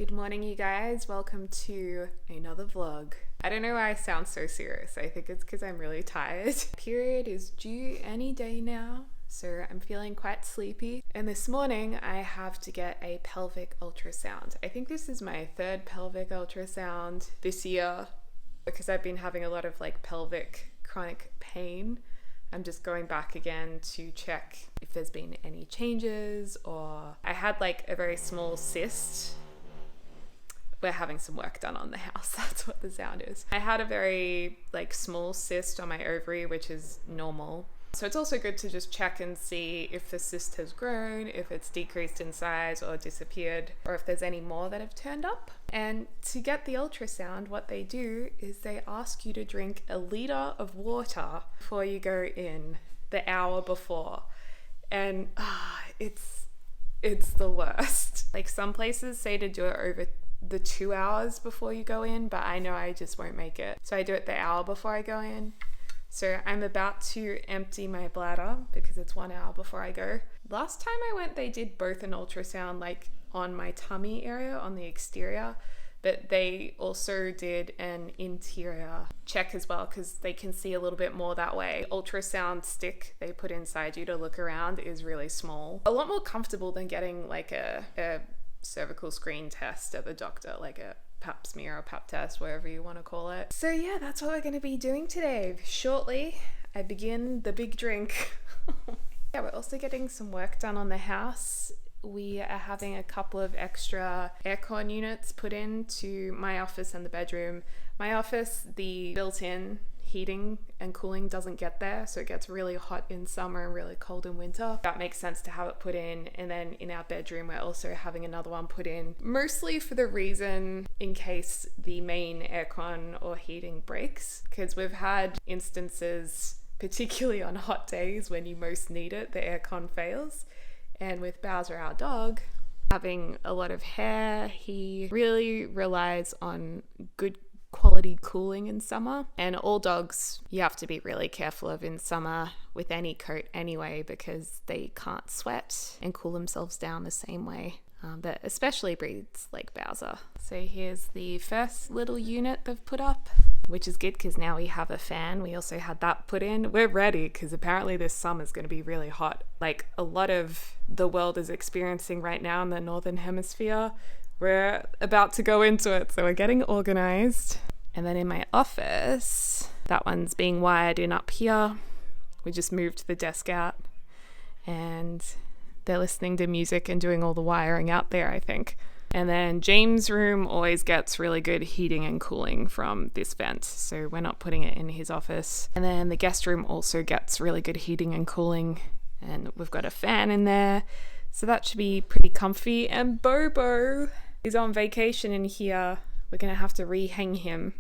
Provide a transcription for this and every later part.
Good morning, you guys. Welcome to another vlog. I don't know why I sound so serious. I think it's because I'm really tired. Period is due any day now, so I'm feeling quite sleepy. And this morning I have to get a pelvic ultrasound. I think this is my third pelvic ultrasound this year because I've been having a lot of pelvic chronic pain. I'm just going back again to check if there's been any changes, or I had a very small cyst. We're having some work done on the house. That's what the sound is. I had a very small cyst on my ovary, which is normal. So it's also good to just check and see if the cyst has grown, if it's decreased in size or disappeared, or if there's any more that have turned up. And to get the ultrasound, what they do is they ask you to drink 1 liter of water before you go in, the hour before. And it's the worst. Some places say to do it over the 2 hours before you go in, but I know I just won't make it. So I do it the hour before I go in. So I'm about to empty my bladder because it's 1 hour before I go. Last time I went, they did both an ultrasound on my tummy area, on the exterior, but they also did an interior check as well because they can see a little bit more that way. The ultrasound stick they put inside you to look around is really small. A lot more comfortable than getting a cervical screen test at the doctor, like a pap smear or pap test, whatever you want to call it. So yeah, that's what we're going to be doing today. Shortly, I begin the big drink. Yeah, we're also getting some work done on the house. We are having a couple of extra aircon units put into my office and the bedroom. My office, the built-in heating and cooling doesn't get there, so it gets really hot in summer and really cold in winter. That makes sense to have it put in. And then in our bedroom we're also having another one put in, mostly for the reason in case the main aircon or heating breaks, because we've had instances, particularly on hot days when you most need it, the aircon fails. And with Bowser, our dog, having a lot of hair, he really relies on good quality cooling in summer. And all dogs you have to be really careful of in summer with any coat anyway, because they can't sweat and cool themselves down the same way. But especially breeds like Bowser. So here's the first little unit they've put up, which is good because now we have a fan. We also had that put in. We're ready because apparently this summer is going to be really hot. Like a lot of the world is experiencing right now in the Northern Hemisphere. We're about to go into it, so we're getting organized. And then in my office, that one's being wired in up here. We just moved the desk out and they're listening to music and doing all the wiring out there, I think. And then James' room always gets really good heating and cooling from this vent, so we're not putting it in his office. And then the guest room also gets really good heating and cooling, and we've got a fan in there, so that should be pretty comfy. And Bobo is on vacation in here. We're gonna have to rehang him.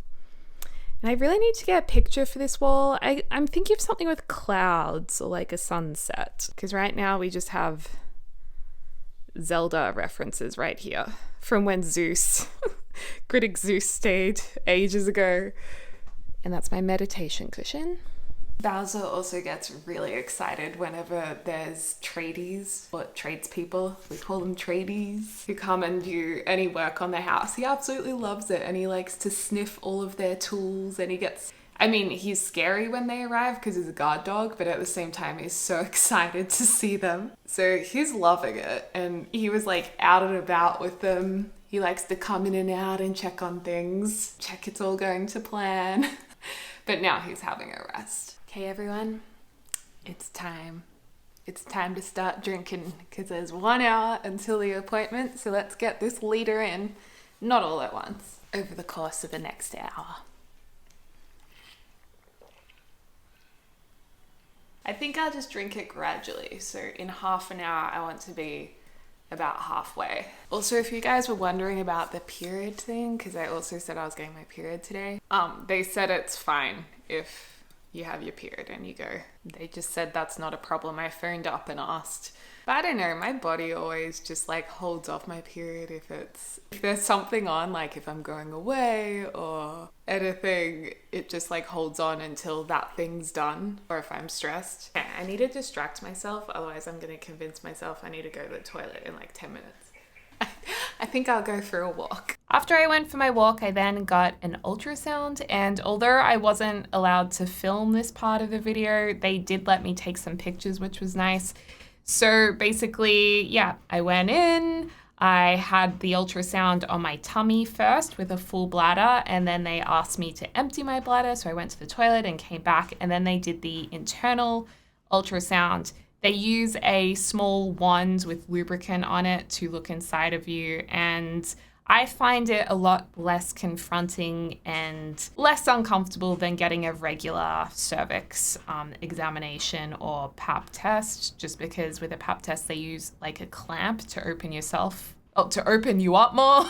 And I really need to get a picture for this wall. I'm thinking of something with clouds or a sunset, because right now we just have Zelda references right here from when critic Zeus stayed ages ago. And that's my meditation cushion. Bowser also gets really excited whenever there's tradies, or tradespeople, we call them tradies, who come and do any work on the house. He absolutely loves it, and he likes to sniff all of their tools, and he's scary when they arrive because he's a guard dog, but at the same time he's so excited to see them. So he's loving it, and he was out and about with them. He likes to come in and out and check on things, check it's all going to plan. But now he's having a rest. Okay, everyone, it's time. It's time to start drinking because there's 1 hour until the appointment. So let's get this liter in, not all at once, over the course of the next hour. I think I'll just drink it gradually. So in half an hour, I want to be about halfway. Also, if you guys were wondering about the period thing, because I also said I was getting my period today, they said it's fine if you have your period and you go. They just said that's not a problem. I phoned up and asked. But I don't know, my body always just holds off my period if there's something on, if I'm going away or anything, it just holds on until that thing's done, or if I'm stressed. Yeah, I need to distract myself, otherwise I'm going to convince myself I need to go to the toilet in 10 minutes. I think I'll go for a walk. After I went for my walk, I then got an ultrasound, and although I wasn't allowed to film this part of the video, they did let me take some pictures, which was nice. So basically, yeah, I went in, I had the ultrasound on my tummy first with a full bladder, and then they asked me to empty my bladder, so I went to the toilet and came back, and then they did the internal ultrasound. They use a small wand with lubricant on it to look inside of you, and I find it a lot less confronting and less uncomfortable than getting a regular cervix examination or pap test, just because with a pap test they use like a clamp to open you up more.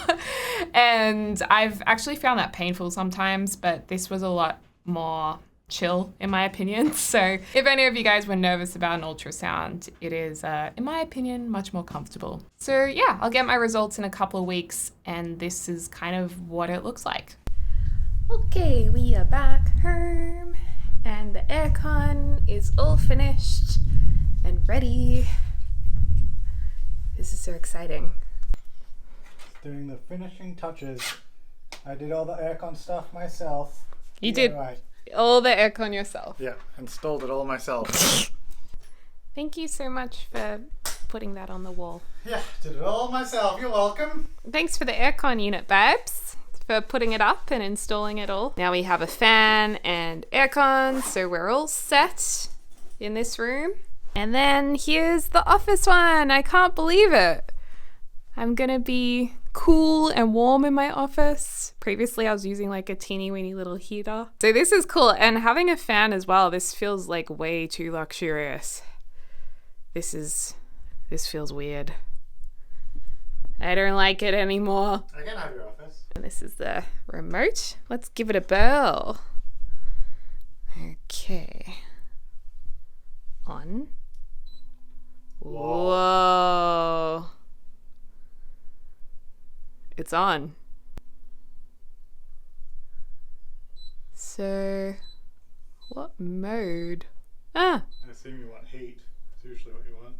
And I've actually found that painful sometimes, but this was a lot more chill in my opinion. So if any of you guys were nervous about an ultrasound, it is in my opinion much more comfortable. So yeah, I'll get my results in a couple of weeks, and this is kind of what it looks like. Okay, we are back home and the aircon is all finished and ready. This is so exciting. Doing the finishing touches. I did all the aircon stuff myself. You did right. All the aircon yourself? Yeah, installed it all myself. Thank you so much for putting that on the wall. Yeah, did it all myself. You're welcome. Thanks for the aircon unit, babes, for putting it up and installing it all. Now we have a fan and aircon, so we're all set in this room. And then here's the office one. I can't believe it. I'm gonna be cool and warm in my office. Previously I was using like a teeny weeny little heater. So this is cool, and having a fan as well, this feels like way too luxurious. This feels weird. I don't like it anymore. I can have your office. And this is the remote. Let's give it a bell. Okay. On. Whoa. It's on. So, what mode? Ah! I assume you want heat. It's usually what you want.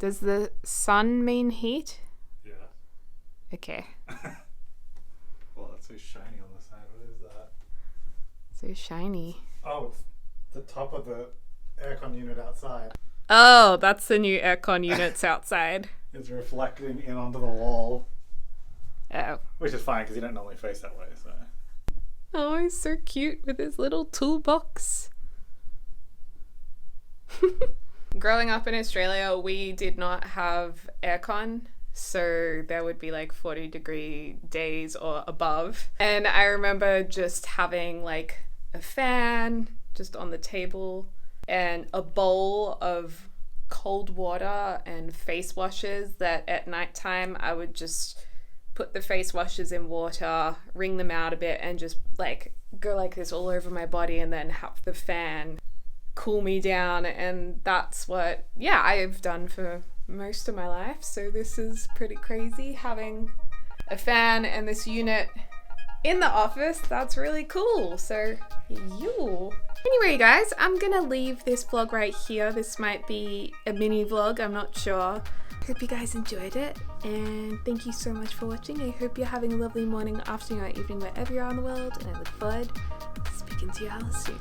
Does the sun mean heat? Yeah. Okay. Well, that's so shiny on the side. What is that? So shiny. Oh, it's the top of the aircon unit outside. Oh, that's the new aircon units outside. It's reflecting in onto the wall. Oh. Which is fine because you don't normally face that way, so. Oh, he's so cute with his little toolbox. Growing up in Australia, we did not have aircon, so there would be like 40-degree days or above. And I remember just having like a fan just on the table and a bowl of cold water and face washes that at nighttime I would just put the face washes in water, wring them out a bit, and just like go like this all over my body, and then have the fan cool me down. And that's what, yeah, I've done for most of my life. So this is pretty crazy having a fan and this unit in the office. That's really cool. So you. Anyway, guys, I'm gonna leave this vlog right here. This might be a mini vlog, I'm not sure. Hope you guys enjoyed it, and thank you so much for watching. I hope you're having a lovely morning, afternoon, or evening wherever you are in the world, and I look forward to speaking to you all soon.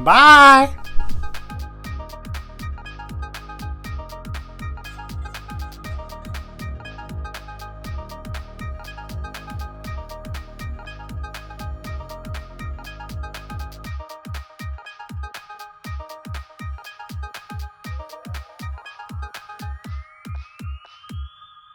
Bye!